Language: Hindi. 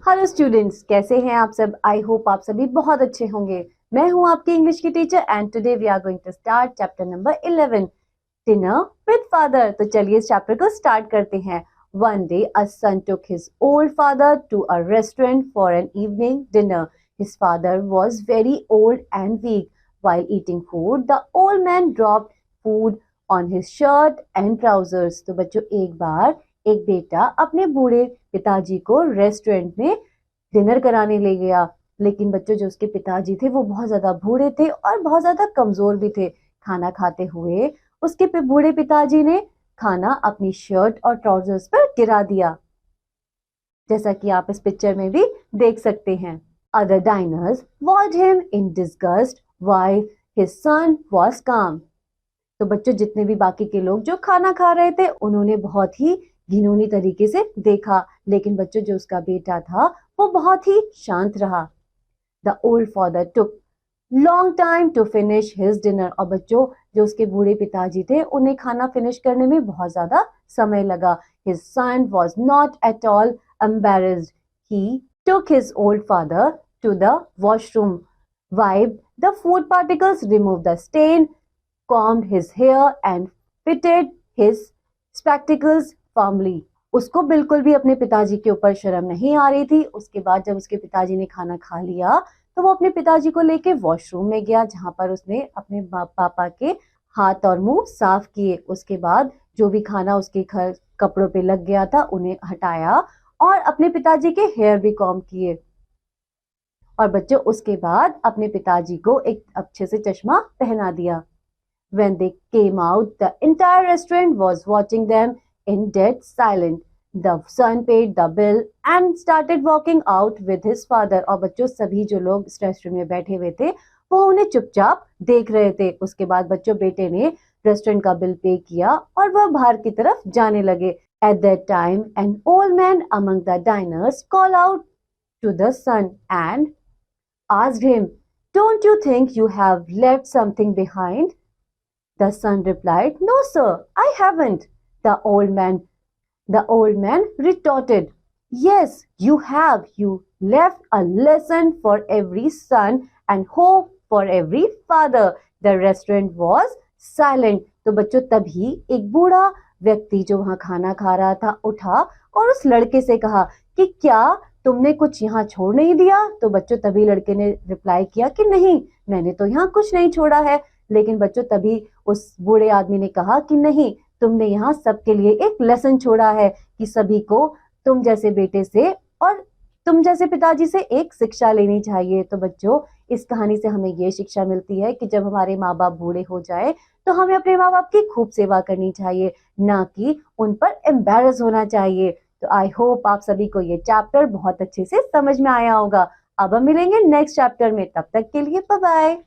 हेलो स्टूडेंट्स, कैसे हैं आप सब। आई होप आप सभी बहुत अच्छे होंगे। मैं हूं आपकी इंग्लिश की teacher and today we are going to start chapter number 11 dinner with father. तो चलिए इस चैप्टर को स्टार्ट करते हैं। One day a son took his old father to a restaurant for an evening dinner. His father was very old and weak. While eating food the old man dropped food on his shirt and trousers. तो बच्चों, एक बार एक बेटा अपने बूढ़े पिताजी को रेस्टोरेंट में डिनर कराने ले गया। लेकिन बच्चों, जो उसके पिताजी थे वो बहुत ज्यादा बूढ़े थे और बहुत ज्यादा कमजोर भी थे। खाना खाते हुए उसके बूढ़े पिताजी ने खाना अपनी शर्ट और ट्राउजर्स पर गिरा दिया, जैसा कि आप इस पिक्चर में भी देख सकते हैं। Other diners watched him in disgust while his son was काम। तो बच्चों, जितने भी बाकी के लोग जो खाना खा रहे थे उन्होंने बहुत ही घिनौनी तरीके से देखा, लेकिन बच्चों, जो उसका बेटा था वो बहुत ही शांत रहा। The old father took long time to finish his dinner. और बच्चों, जो उसके बूढ़े पिताजी थे उन्हें खाना फिनिश करने में बहुत ज्यादा समय लगा। His son was not at all embarrassed. He took his old father to the washroom, wiped the food particles, removed the stain, combed his hair and fitted his spectacles firmly. उसको बिल्कुल भी अपने पिताजी के ऊपर शर्म नहीं आ रही थी। उसके बाद जब उसके पिताजी ने खाना खा लिया तो वो अपने पिताजी को लेके वॉशरूम में गया, जहां पर उसने अपने पापा के हाथ और मुंह साफ किए। उसके बाद जो भी खाना उसके कपड़ों पे लग गया था उन्हें हटाया और अपने पिताजी के हेयर भी कॉम्ब किए। और बच्चों, उसके बाद अपने पिताजी को एक अच्छे से चश्मा पहना दिया। When they came out, the entire restaurant was watching them in dead silence. The son paid the bill and started walking out with his father. और बच्चों, सभी जो लोग इस रेस्टोरेंट में बैठे हुए थे वो उन्हें चुपचाप देख रहे थे। उसके बाद बच्चों, बेटे ने रेस्टोरेंट का बिल पे किया और वह बाहर की तरफ जाने लगे। At that time, an old man among the diners called out to the son and asked him, "Don't you think you have left something behind?" The son replied, "No, sir, I haven't." The old man retorted, "Yes, you have. You left a lesson for every son and hope for every father." The restaurant was silent. तो बच्चों, तभी एक बूढ़ा व्यक्ति जो वहां खाना खा रहा था उठा और उस लड़के से कहा कि क्या तुमने कुछ यहाँ छोड़ नहीं दिया। तो बच्चों, तभी लड़के ने रिप्लाई किया कि नहीं, मैंने तो यहाँ कुछ नहीं छोड़ा है। लेकिन बच्चों, तभी उस बूढ़े आदमी ने कहा कि नहीं, तुमने यहाँ सबके लिए एक लेसन छोड़ा है कि सभी को तुम जैसे बेटे से और तुम जैसे पिताजी से एक शिक्षा लेनी चाहिए। तो बच्चों, इस कहानी से हमें ये शिक्षा मिलती है कि जब हमारे माँ बाप बूढ़े हो जाए तो हमें अपने माँ बाप की खूब सेवा करनी चाहिए, ना कि उन पर एम्बैरस होना चाहिए। तो आई होप आप सभी को ये चैप्टर बहुत अच्छे से समझ में आया होगा। अब हम मिलेंगे नेक्स्ट चैप्टर में, तब तक के लिए बाय बाय।